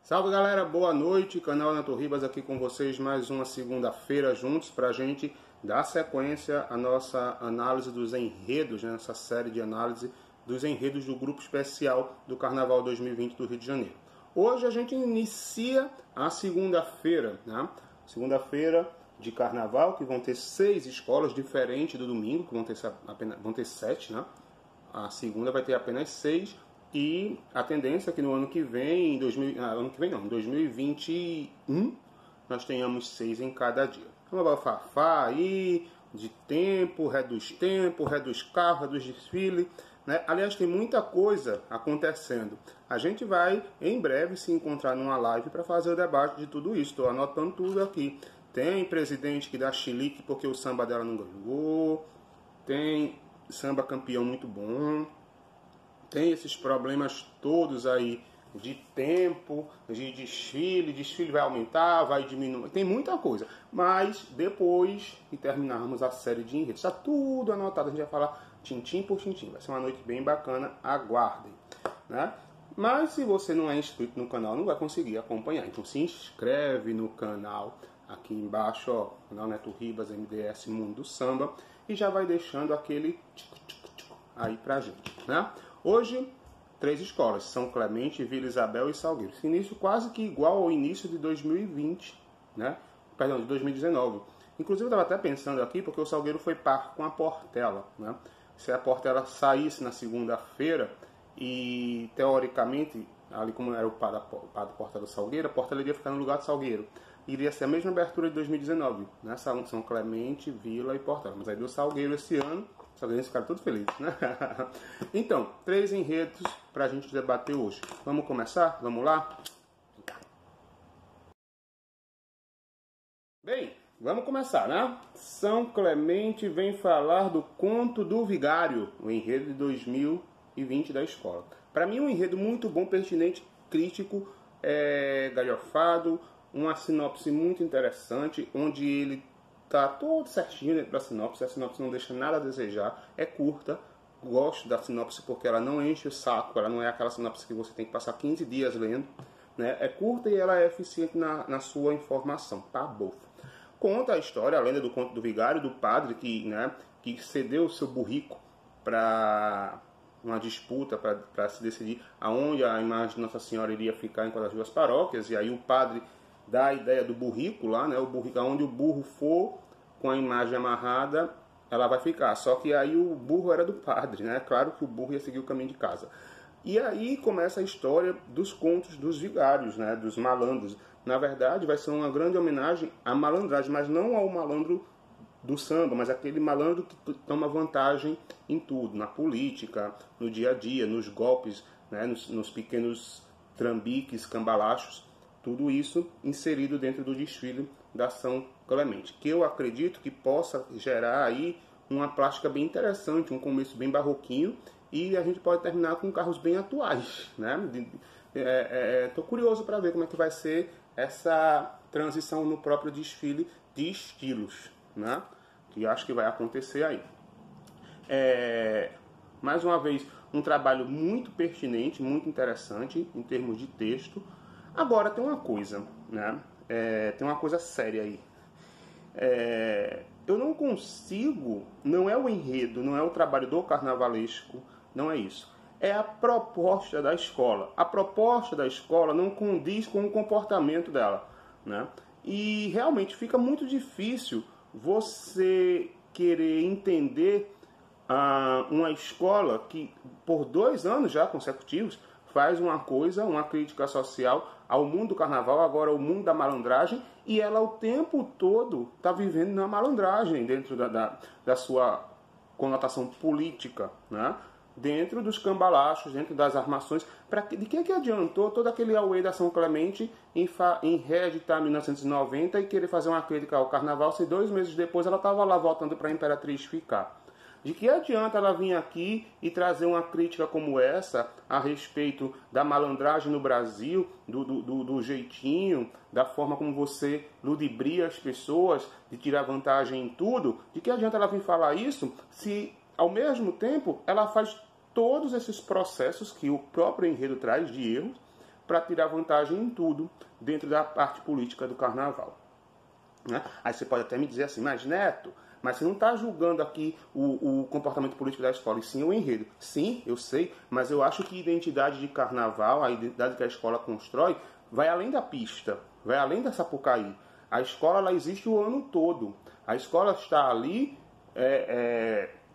Salve galera, boa noite, canal Neto Ribas aqui com vocês mais uma segunda-feira juntos para a gente dar sequência à nossa análise dos enredos, né? Essa série de análise dos enredos do grupo especial do Carnaval 2020 do Rio de Janeiro. Hoje a gente inicia a segunda-feira, né? Segunda-feira de Carnaval, que vão ter 6 escolas diferentes do domingo, que vão ter 7, né? A segunda vai ter apenas 6. E a tendência é que no ano que vem, em 2021, nós tenhamos 6 em cada dia. Uma bafafá aí de tempo, reduz carro, reduz desfile, né? Aliás, tem muita coisa acontecendo. A gente vai, em breve, se encontrar numa live para fazer o debate de tudo isso. Estou anotando tudo aqui. Tem presidente que dá chilique porque o samba dela não ganhou. Tem samba campeão muito bom. Tem esses problemas todos aí de tempo, de desfile vai aumentar, vai diminuir, tem muita coisa. Mas depois que terminarmos a série de enredos, está tudo anotado, a gente vai falar tintim por tintim. Vai ser uma noite bem bacana, aguardem, né? Mas se você não é inscrito no canal, não vai conseguir acompanhar. Então se inscreve no canal, aqui embaixo, ó, canal Neto Ribas, MDS Mundo do Samba, e já vai deixando aquele aí pra gente, né? Hoje, 3 escolas, São Clemente, Vila Isabel e Salgueiro. Esse início quase que igual ao início de 2020, né? Perdão, de 2019. Inclusive, eu estava até pensando aqui, porque o Salgueiro foi par com a Portela, né? Se a Portela saísse na segunda-feira e, teoricamente, ali como era o par da Portela do Salgueiro, a Portela iria ficar no lugar do Salgueiro. Iria ser a mesma abertura de 2019, né? São Clemente, Vila e Portela. Mas aí deu Salgueiro esse ano. Os salgueirenses ficaram todos felizes, né? Então, 3 enredos para a gente debater hoje. Vamos começar? Vamos lá? Bem, vamos começar, né? São Clemente vem falar do Conto do Vigário, o enredo de 2020 da escola. Para mim, um enredo muito bom, pertinente, crítico, galhofado, uma sinopse muito interessante, onde ele tá todo certinho dentro da sinopse. A sinopse não deixa nada a desejar, é curta. Gosto da sinopse porque ela não enche o saco, ela não é aquela sinopse que você tem que passar 15 dias lendo, né? É curta e ela é eficiente na sua informação, tá bofo. Conta a história, a lenda do Conto do Vigário, do padre que cedeu o seu burrico para uma disputa, para se decidir aonde a imagem de Nossa Senhora iria ficar em qual das 2 paróquias, e aí o padre dá a ideia do burrico lá, né? O burrico, onde o burro for com a imagem amarrada, ela vai ficar. Só que aí o burro era do padre, né? Claro que o burro ia seguir o caminho de casa. E aí começa a história dos contos dos vigários, né? Dos malandros. Na verdade, vai ser uma grande homenagem à malandragem, mas não ao malandro do samba, mas aquele malandro que toma vantagem em tudo, na política, no dia a dia, nos golpes, né? nos pequenos trambiques, cambalachos. Tudo isso inserido dentro do desfile da São Clemente, que eu acredito que possa gerar aí uma plástica bem interessante, um começo bem barroquinho, e a gente pode terminar com carros bem atuais, né? Tô curioso para ver como é que vai ser essa transição no próprio desfile de estilos, né? Que acho que vai acontecer aí. Mais uma vez, um trabalho muito pertinente, muito interessante em termos de texto. Agora tem uma coisa, né? Tem uma coisa séria aí. Eu não consigo, não é o enredo, não é o trabalho do carnavalesco, não é isso. É a proposta da escola. A proposta da escola não condiz com o comportamento dela, né? E realmente fica muito difícil você querer entender uma escola que por 2 anos já consecutivos faz uma crítica social ao mundo do carnaval, agora o mundo da malandragem, e ela o tempo todo está vivendo na malandragem, dentro da sua conotação política, né? Dentro dos cambalachos, dentro das armações. De que adiantou todo aquele auê da São Clemente em reeditar 1990 e querer fazer uma crítica ao carnaval, se 2 meses depois ela estava lá voltando para a Imperatriz ficar? De que adianta ela vir aqui e trazer uma crítica como essa a respeito da malandragem no Brasil, do jeitinho, da forma como você ludibria as pessoas, de tirar vantagem em tudo? De que adianta ela vir falar isso se, ao mesmo tempo, ela faz todos esses processos que o próprio enredo traz de erros, para tirar vantagem em tudo dentro da parte política do carnaval. Né? Aí você pode até me dizer assim, mas Neto, mas você não está julgando aqui o comportamento político da escola, e sim o enredo. Sim, eu sei, mas eu acho que a identidade de carnaval, a identidade que a escola constrói, vai além da pista, vai além da Sapucaí. A escola ela existe o ano todo. A escola está ali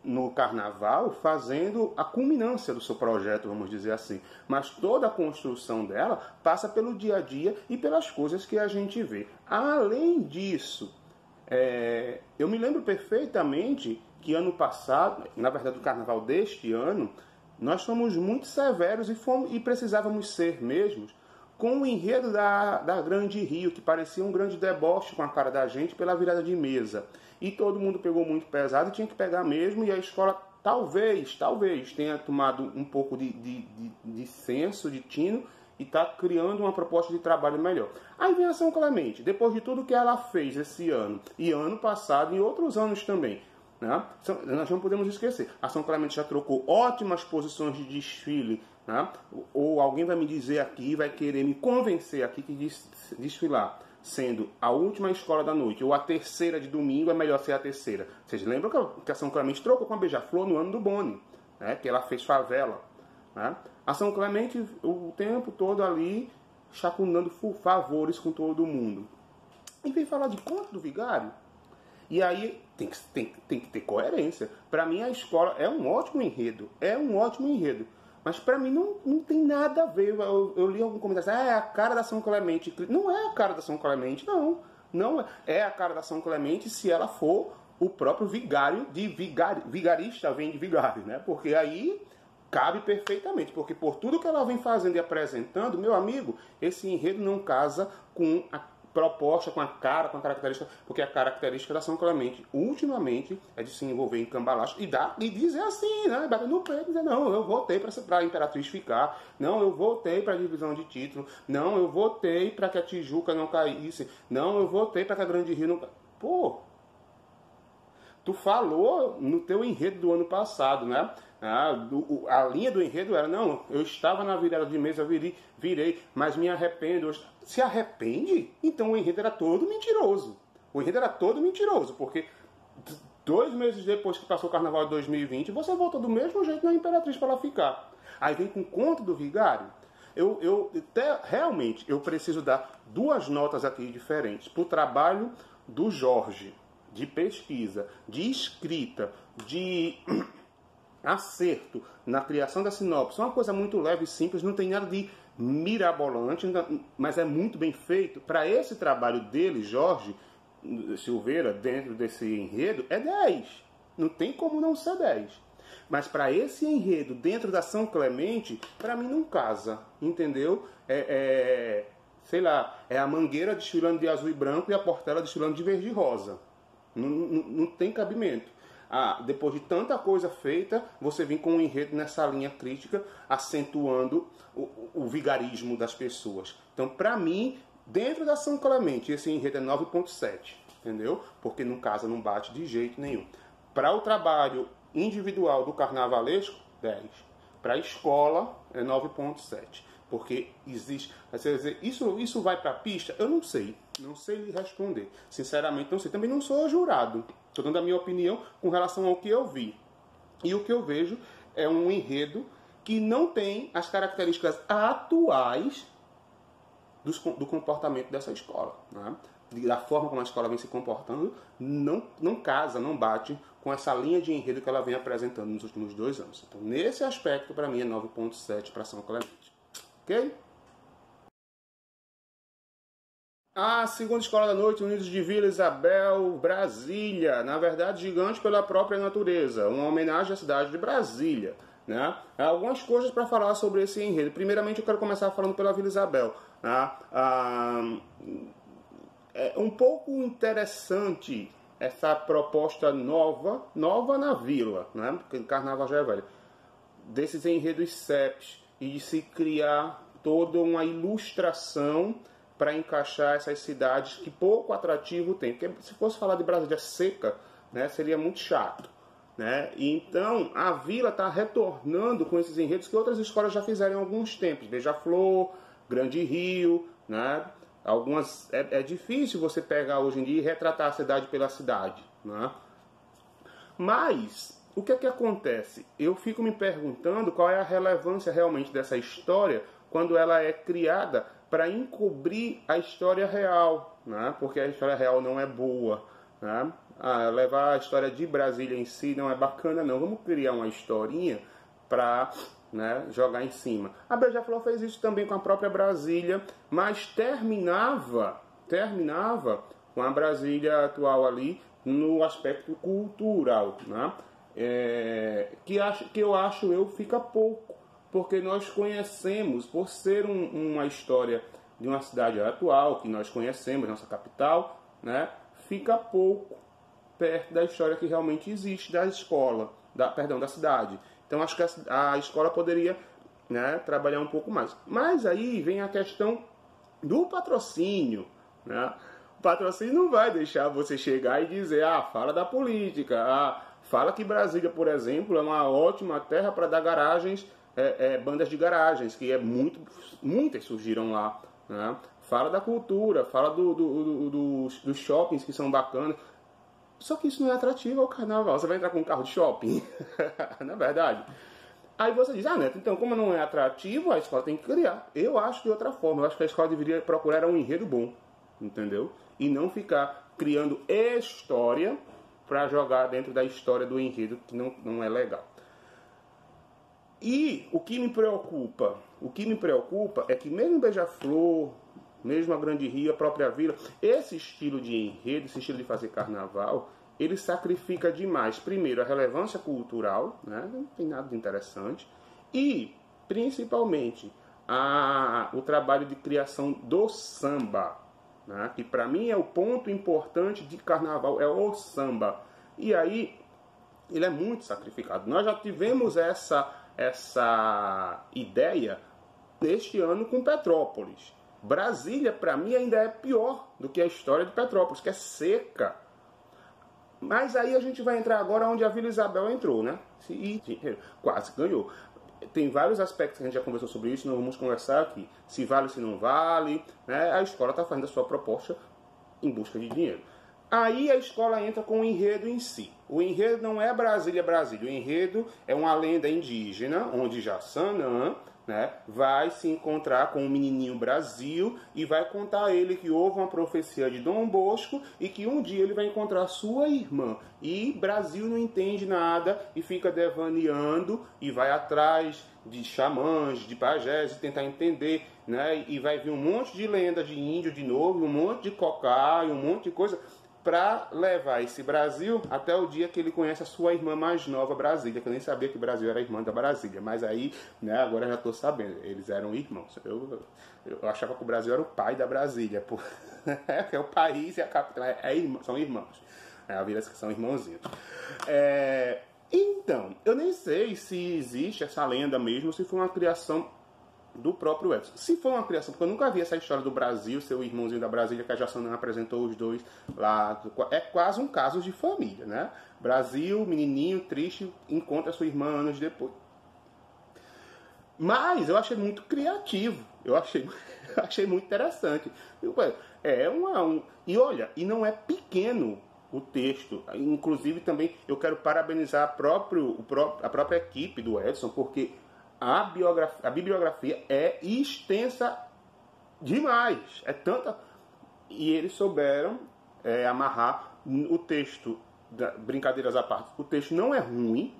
no carnaval fazendo a culminância do seu projeto, vamos dizer assim. Mas toda a construção dela passa pelo dia a dia e pelas coisas que a gente vê. Além disso, eu me lembro perfeitamente que ano passado, na verdade o carnaval deste ano, nós fomos muito severos e precisávamos ser mesmos com o enredo da Grande Rio, que parecia um grande deboche com a cara da gente pela virada de mesa. E todo mundo pegou muito pesado e tinha que pegar mesmo, e a escola talvez tenha tomado um pouco de senso, de tino, e está criando uma proposta de trabalho melhor. Aí vem a São Clemente, depois de tudo que ela fez esse ano, e ano passado, e outros anos também, né? Nós não podemos esquecer, a São Clemente já trocou ótimas posições de desfile, né? Ou alguém vai me dizer aqui, vai querer me convencer aqui que desfilar sendo a última escola da noite ou a terceira de domingo é melhor ser a terceira. Vocês lembram que a São Clemente trocou com a Beija-Flor no ano do Boni, né? Que ela fez favela, né? A São Clemente o tempo todo ali chacunando favores com todo mundo. E vem falar de conto do vigário. E aí tem que ter coerência. Para mim a escola é um ótimo enredo. Mas para mim não tem nada a ver. Eu li algum comentário assim, é a cara da São Clemente. Não é a cara da São Clemente, não. Não é a cara da São Clemente se ela for o próprio vigário de vigarista vem de vigário, né? Porque aí cabe perfeitamente. Porque por tudo que ela vem fazendo e apresentando, meu amigo, esse enredo não casa com a proposta, com a característica, porque a característica da São Clemente, ultimamente, é de se envolver em cambalacho e dizer assim, né? Bater no peito, dizer, não, eu votei para a Imperatriz ficar, não, eu votei para a divisão de título, não, eu votei para que a Tijuca não caísse, não, eu votei para que a Grande Rio não caísse. Pô, tu falou no teu enredo do ano passado, né? A linha do enredo era, não, eu estava na virada de mesa, virei, mas me arrependo. Se arrepende? Então o enredo era todo mentiroso. O enredo era todo mentiroso, porque 2 meses depois que passou o carnaval de 2020, você voltou do mesmo jeito na Imperatriz para ela ficar. Aí vem com o conto do vigário. Realmente, eu preciso dar 2 notas aqui diferentes para o trabalho do Jorge, de pesquisa, de escrita, de acerto na criação da sinopse. É uma coisa muito leve e simples, não tem nada de mirabolante, mas é muito bem feito. Para esse trabalho dele, Jorge Silveira, dentro desse enredo, é 10. Não tem como não ser 10. Mas para esse enredo, dentro da São Clemente, para mim não casa, entendeu? Sei lá, é a Mangueira desfilando de azul e branco e a Portela desfilando de verde e rosa. Não tem cabimento. Depois de tanta coisa feita, você vem com um enredo nessa linha crítica, acentuando o vigarismo das pessoas. Então, para mim, dentro da São Clemente, esse enredo é 9.7, entendeu? Porque não casa, não bate de jeito nenhum. Para o trabalho individual do carnavalesco, 10. Para a escola, é 9.7. Porque existe... Você dizer, isso vai para a pista? Eu não sei. Não sei lhe responder. Sinceramente, não sei. Também não sou jurado. Estou dando a minha opinião com relação ao que eu vi. E o que eu vejo é um enredo que não tem as características atuais do comportamento dessa escola. Né? Da forma como a escola vem se comportando, não casa, não bate com essa linha de enredo que ela vem apresentando nos últimos 2 anos. Então, nesse aspecto, para mim, é 9.7 para São Clemente. Ok? A segunda escola da noite, Unidos de Vila Isabel, Brasília. Na verdade, gigante pela própria natureza. Uma homenagem à cidade de Brasília. Né? Algumas coisas para falar sobre esse enredo. Primeiramente, eu quero começar falando pela Vila Isabel. Né? É um pouco interessante essa proposta nova na vila, né? Porque o carnaval já é velho. Desses enredos CEPs e de se criar toda uma ilustração para encaixar essas cidades que pouco atrativo tem. Porque se fosse falar de Brasília seca, né, seria muito chato. Né? E então a vila está retornando com esses enredos que outras escolas já fizeram há alguns tempos. Beija-Flor, Grande Rio, né? Algumas é difícil você pegar hoje em dia e retratar a cidade pela cidade, né? Mas o que é que acontece? Eu fico me perguntando qual é a relevância realmente dessa história quando ela é criada para encobrir a história real, né? Porque a história real não é boa, né? Levar a história de Brasília em si não é bacana, não. Vamos criar uma historinha para, né, jogar em cima. A Beija-Flor fez isso também com a própria Brasília, mas terminava com a Brasília atual ali no aspecto cultural, né? Que eu acho fica pouco, porque nós conhecemos, por ser uma história de uma cidade atual, que nós conhecemos, nossa capital, né? Fica pouco perto da história que realmente existe da escola, da cidade. Então acho que a escola poderia, né, trabalhar um pouco mais. Mas aí vem a questão do patrocínio, né? O patrocínio não vai deixar você chegar e dizer, fala da política, fala que Brasília, por exemplo, é uma ótima terra para dar garagens, bandas de garagens, que muitas surgiram lá, né? Fala da cultura, fala dos shoppings que são bacanas. Só que isso não é atrativo ao carnaval. Você vai entrar com um carro de shopping, não é verdade? Aí você diz, Neto, então como não é atrativo, a escola tem que criar. Eu acho de outra forma. Eu acho que a escola deveria procurar um enredo bom, entendeu? E não ficar criando história para jogar dentro da história do enredo, que não é legal. E o que me preocupa é que mesmo Beija-Flor, mesmo a Grande Rio, a própria Vila, esse estilo de enredo, esse estilo de fazer carnaval, ele sacrifica demais, primeiro, a relevância cultural, né? Não tem nada de interessante, e, principalmente, o trabalho de criação do samba, né? Que para mim é o ponto importante de carnaval, é o samba. E aí, ele é muito sacrificado. Nós já tivemos essa ideia neste ano com Petrópolis. Brasília, para mim, ainda é pior do que a história de Petrópolis, que é seca. Mas aí a gente vai entrar agora onde a Vila Isabel entrou, né? E quase ganhou. Tem vários aspectos que a gente já conversou sobre isso, não vamos conversar aqui. Se vale, se não vale, né? A escola está fazendo a sua proposta em busca de dinheiro. Aí a escola entra com o enredo em si. O enredo não é Brasília, Brasília. O enredo é uma lenda indígena, onde Jaçanã, né, vai se encontrar com o menininho Brasil e vai contar a ele que houve uma profecia de Dom Bosco e que um dia ele vai encontrar sua irmã. E Brasil não entende nada e fica devaneando e vai atrás de xamãs, de pajés, e tentar entender, né, e vai vir um monte de lenda de índio de novo, um monte de cocá e um monte de coisa para levar esse Brasil até o dia que ele conhece a sua irmã mais nova, Brasília, que eu nem sabia que Brasil era irmã da Brasília, mas aí, né, agora já estou sabendo, eles eram irmãos. Eu achava que o Brasil era o pai da Brasília, porque é o país e a capital, são irmãos, a Vila são irmãozinhos. Então, eu nem sei se existe essa lenda mesmo, se foi uma criação do próprio Edson. Se for uma criação, porque eu nunca vi essa história do Brasil, seu irmãozinho da Brasília, que a Jaçanã apresentou os dois lá. É quase um caso de família, né? Brasil, menininho, triste, encontra sua irmã anos depois. Mas eu achei muito criativo. Eu achei muito interessante. E olha, e não é pequeno o texto. Inclusive também eu quero parabenizar a própria equipe do Edson, porque a bibliografia é extensa demais. É tanta. E eles souberam amarrar o texto, brincadeiras à parte. O texto não é ruim.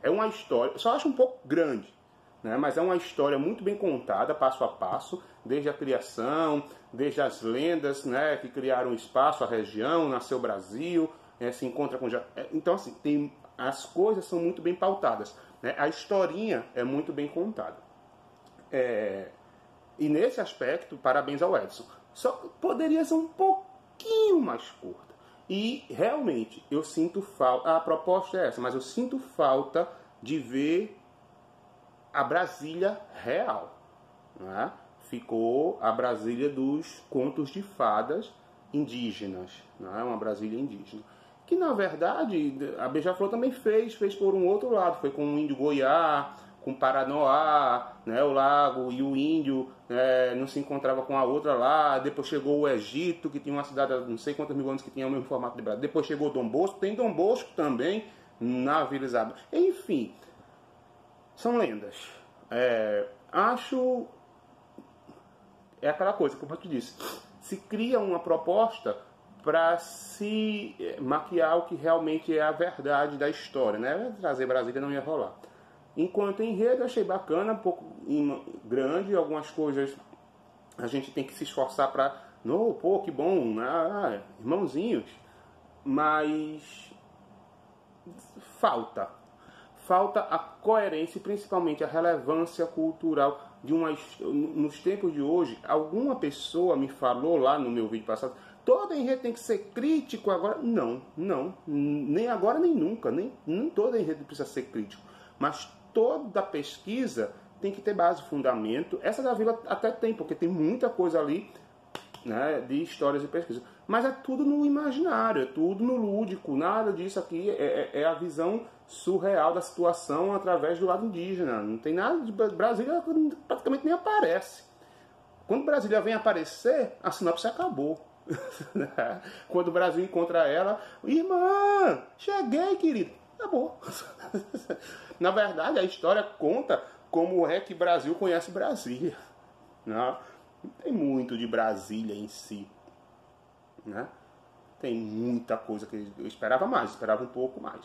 É uma história. Eu só acho um pouco grande, né? Mas é uma história muito bem contada, passo a passo, desde a criação, desde as lendas, né, que criaram o espaço, a região, nasceu o Brasil, se encontra com. Então, assim, as coisas são muito bem pautadas. A historinha é muito bem contada. E nesse aspecto, parabéns ao Edson. Só que poderia ser um pouquinho mais curta. E realmente, eu sinto falta. A proposta é essa, mas eu sinto falta de ver a Brasília real. Né? Ficou a Brasília dos contos de fadas indígenas. Né? Uma Brasília indígena. Que na verdade a Beija-Flor também fez por um outro lado, foi com o índio Goiá, com Paranoá, né, o lago, e o índio não se encontrava com a outra lá. Depois chegou o Egito, que tinha uma cidade, não sei quantos mil anos, que tinha o mesmo formato de Brasília. Depois chegou Dom Bosco, tem Dom Bosco também na Vila Isabel. Enfim, são lendas. Acho... É aquela coisa, como eu te disse, se cria uma proposta para se maquiar o que realmente é a verdade da história, né? Trazer Brasília não ia rolar. Enquanto enredo, achei bacana, um pouco grande, algumas coisas a gente tem que se esforçar para... Pô, que bom, irmãozinhos. Mas falta a coerência e principalmente a relevância cultural de nos tempos de hoje. Alguma pessoa me falou lá no meu vídeo passado, todo enredo tem que ser crítico agora. Não, nem agora nem nunca, nem todo enredo precisa ser crítico, mas toda pesquisa tem que ter base, fundamento. Essa da Vila até tem, porque tem muita coisa ali, né, de histórias e pesquisas, mas é tudo no imaginário, é tudo no lúdico. Nada disso aqui é a visão surreal da situação através do lado indígena. Não tem nada de Brasília, praticamente nem aparece. Quando Brasília vem aparecer, a sinopse acabou. Quando o Brasil encontra ela, irmã, cheguei, querido, acabou. Na verdade, a história conta como é que Brasil conhece Brasília. Não tem muito de Brasília em si, né? Tem muita coisa que eu esperava um pouco mais.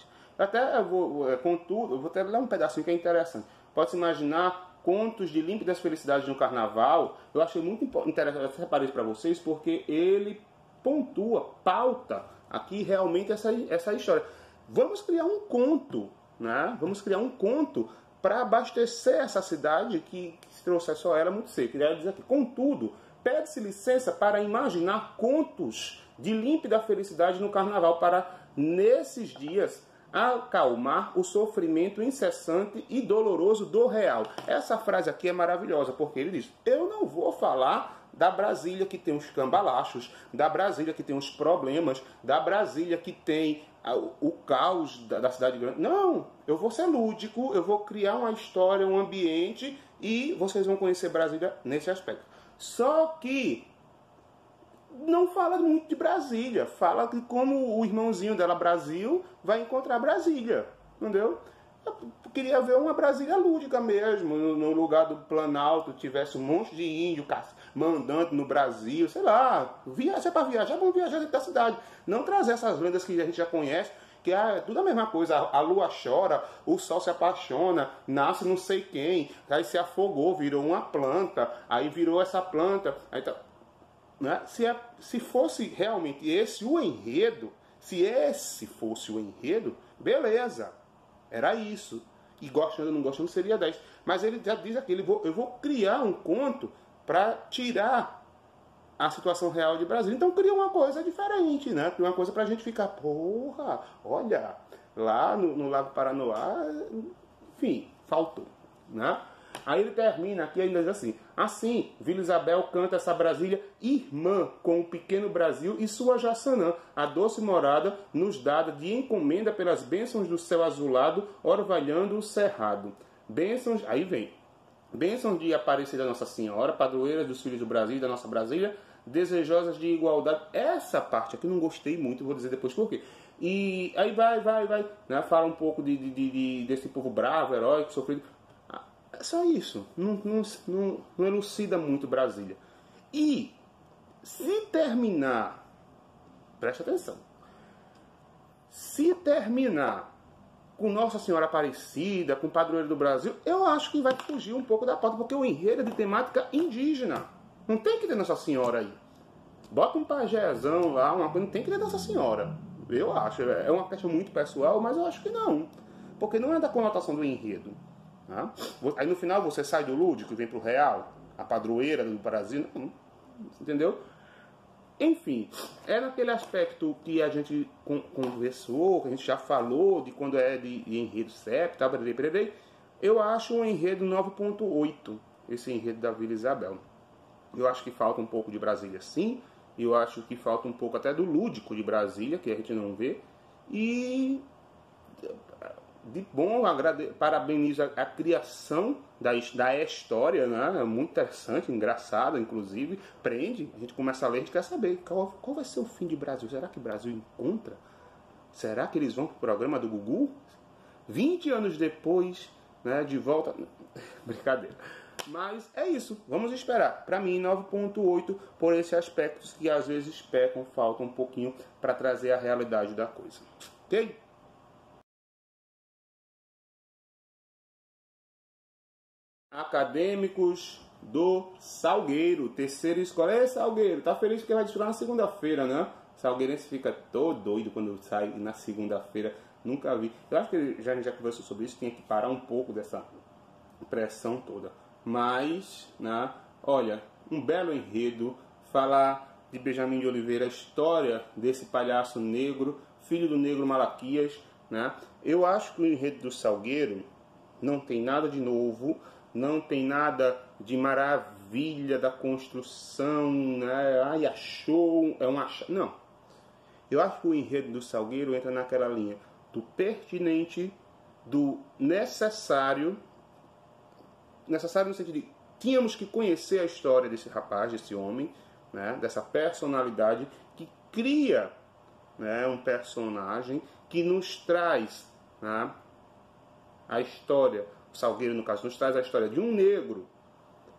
Contudo, eu vou até ler um pedacinho que é interessante. Pode-se imaginar contos de límpidas felicidades no carnaval. Eu achei muito interessante, eu separei isso para vocês, porque ele pontua, pauta aqui realmente essa história. Vamos criar um conto, né? Vamos criar um conto para abastecer essa cidade que se trouxer só ela muito cedo. Queria dizer aqui, contudo, pede-se licença para imaginar contos de límpida felicidade no carnaval, para, nesses dias, acalmar o sofrimento incessante e doloroso do real. Essa frase aqui é maravilhosa, porque ele diz: eu não vou falar da Brasília que tem os cambalachos, da Brasília que tem os problemas, da Brasília que tem o caos da cidade grande. Não, eu vou ser lúdico, eu vou criar uma história, um ambiente, e vocês vão conhecer Brasília nesse aspecto. Só que não fala muito de Brasília, fala de como o irmãozinho dela, Brasil, vai encontrar Brasília, entendeu? Eu queria ver uma Brasília lúdica mesmo, no lugar do Planalto, tivesse um monte de índio mandando no Brasil, sei lá, viajar para viajar, vamos viajar dentro da cidade. Não trazer essas lendas que a gente já conhece, que é tudo a mesma coisa. A lua chora, o sol se apaixona, nasce não sei quem, aí se afogou, virou uma planta, aí virou essa planta, aí tá, né? Se fosse realmente esse o enredo, se esse fosse o enredo, beleza, era isso. E gostando ou não gostando seria 10. Mas ele já diz aqui, eu vou criar um conto para tirar a situação real de Brasília. Então cria uma coisa diferente, né? Cria uma coisa pra gente ficar, porra, olha, lá no Lago Paranoá, enfim, faltou, né? Aí ele termina aqui ainda diz assim, Vila Isabel canta essa Brasília irmã com o pequeno Brasil e sua Jaçanã, a doce morada nos dada de encomenda pelas bênçãos do céu azulado, orvalhando o cerrado. Bênçãos, aí vem, bênçãos de Aparecida Nossa Senhora, padroeira dos filhos do Brasil e da nossa Brasília, desejosas de igualdade. Essa parte aqui eu não gostei muito, vou dizer depois por quê. E aí vai, né? Fala um pouco desse povo bravo, heróico, sofrido. É só isso. Não elucida muito Brasília. E se terminar, preste atenção, se terminar com Nossa Senhora Aparecida, com Padroeiro do Brasil, eu acho que vai fugir um pouco da pauta, porque o enredo é de temática indígena. Não tem que ter Nossa Senhora aí. Bota um pajézão lá, uma coisa, não tem que ter Nossa Senhora. Eu acho. É uma questão muito pessoal, mas eu acho que não. Porque não é da conotação do enredo. Tá? Aí no final você sai do lúdico e vem pro real, a padroeira do Brasil, entendeu? Enfim, é naquele aspecto que a gente conversou, que a gente já falou, de quando é de enredo CEP, tá, eu acho um enredo 9.8, esse enredo da Vila Isabel. Eu acho que falta um pouco de Brasília, sim, eu acho que falta um pouco até do lúdico de Brasília, que a gente não vê, e de bom, parabenizo a criação da história, né? É muito interessante, engraçada, inclusive, prende, a gente começa a ler, a gente quer saber qual vai ser o fim de Brasil. Será que o Brasil encontra? Será que eles vão para o programa do Gugu? 20 anos depois, né, de volta... Brincadeira. Mas é isso, vamos esperar. Para mim, 9.8 por esses aspectos que às vezes pecam, faltam um pouquinho para trazer a realidade da coisa. Ok? Acadêmicos do Salgueiro, terceira escola. É, Salgueiro, tá feliz porque vai desfilar na segunda-feira, né? Salgueirense fica todo doido quando sai na segunda-feira. Nunca vi. Eu acho que a gente já conversou sobre isso, tinha que parar um pouco dessa pressão toda. Mas, né, olha, um belo enredo, falar de Benjamin de Oliveira, a história desse palhaço negro, filho do negro Malaquias, né? Eu acho que o enredo do Salgueiro não tem nada de novo, não tem nada de maravilha da construção, né? Ai, achou, é um achar. Não. Eu acho que o enredo do Salgueiro entra naquela linha do pertinente, do necessário no sentido de tínhamos que conhecer a história desse rapaz, desse homem, né? Dessa personalidade que cria, né, um personagem que nos traz, né, a história, o Salgueiro no caso, nos traz a história de um negro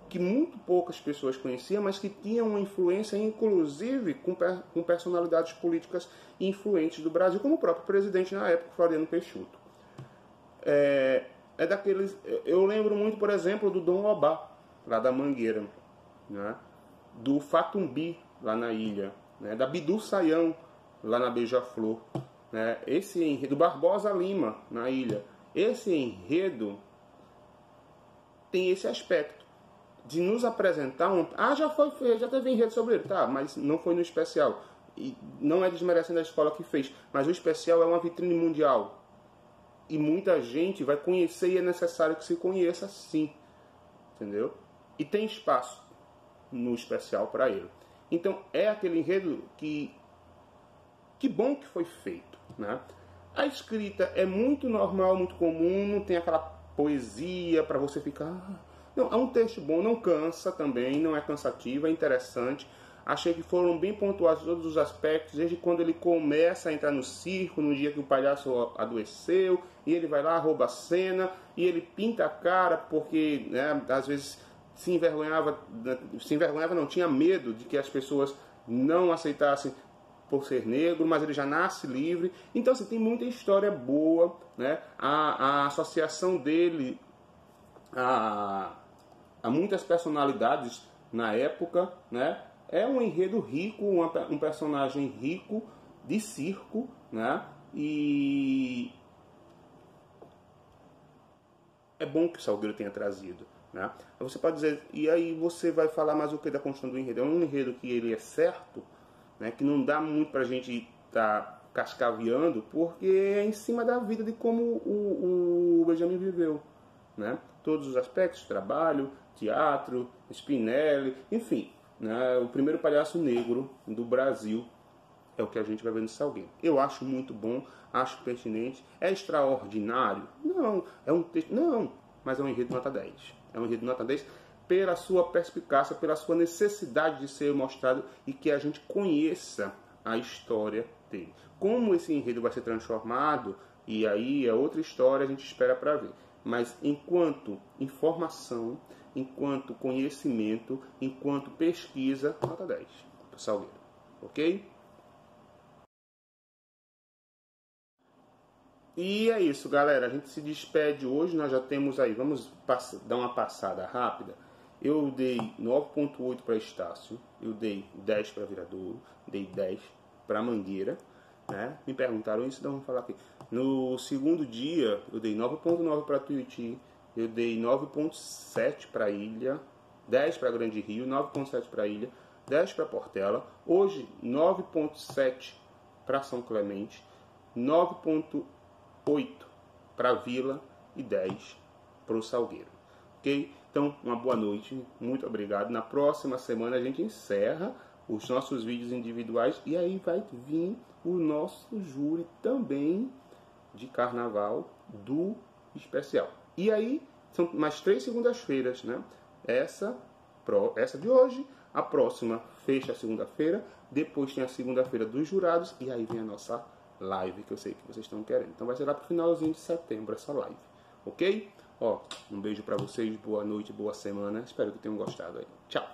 que muito poucas pessoas conheciam, mas que tinha uma influência, inclusive, com personalidades políticas influentes do Brasil, como o próprio presidente na época, Floriano Peixoto. É daqueles... Eu lembro muito, por exemplo, do Dom Obá, lá da Mangueira, né? Do Fatumbi, lá na ilha, né? Da Bidu Saião, lá na Beija-Flor, né? Esse enredo, do Barbosa Lima, na ilha. Esse enredo tem esse aspecto de nos apresentar um... já teve enredo sobre ele, tá, mas não foi no especial. E não é desmerecendo a escola que fez, mas o especial é uma vitrine mundial. E muita gente vai conhecer e é necessário que se conheça sim. Entendeu? E tem espaço no especial para ele. Então é aquele enredo que bom que foi feito, né? A escrita é muito normal, muito comum, não tem aquela poesia para você ficar... Não, é um texto bom, não cansa também, não é cansativo, é interessante. Achei que foram bem pontuados todos os aspectos, desde quando ele começa a entrar no circo, no dia que o palhaço adoeceu, e ele vai lá, rouba a cena, e ele pinta a cara, porque, né, às vezes se envergonhava não, tinha medo de que as pessoas não aceitassem por ser negro, mas ele já nasce livre. Então, assim, tem muita história boa, né? A associação dele a muitas personalidades na época, né? É um enredo rico, um personagem rico de circo, né? E é bom que o Salgueiro tenha trazido, né? Você pode dizer, e aí você vai falar mais o que da construção do enredo? É um enredo que ele é certo, né? Que não dá muito pra gente estar cascaveando, porque é em cima da vida de como o Benjamin viveu, né? Todos os aspectos, trabalho, teatro, Spinelli, enfim, né? O primeiro palhaço negro do Brasil é o que a gente vai ver no Salgueiro. Eu acho muito bom, acho pertinente. É extraordinário? Não. É um texto... Não. Mas é um enredo nota 10. É um enredo nota 10 pela sua perspicácia, pela sua necessidade de ser mostrado e que a gente conheça a história dele. Como esse enredo vai ser transformado, e aí é outra história, a gente espera para ver. Mas enquanto informação, enquanto conhecimento, enquanto pesquisa, nota 10 para o Salgueiro. Ok? E é isso, galera. A gente se despede hoje. Nós já temos aí, vamos dar uma passada rápida. Eu dei 9.8 para Estácio, eu dei 10 para Viradouro, dei 10 para Mangueira, né? Me perguntaram isso, então vamos falar aqui. No segundo dia, eu dei 9.9 para Tuiuti, eu dei 9.7 para Ilha, 10 para Grande Rio, 9.7 para Ilha, 10 para Portela. Hoje, 9.7 para São Clemente, 9.8 para Vila e 10 para o Salgueiro. Ok? Então, uma boa noite, muito obrigado. Na próxima semana a gente encerra os nossos vídeos individuais e aí vai vir o nosso júri também de carnaval do especial. E aí, são mais 3 segundas-feiras, né? Essa de hoje, a próxima fecha a segunda-feira, depois tem a segunda-feira dos jurados, e aí vem a nossa live, que eu sei que vocês estão querendo. Então vai ser lá pro finalzinho de setembro essa live, ok? Ó, um beijo pra vocês, boa noite, boa semana, espero que tenham gostado aí. Tchau!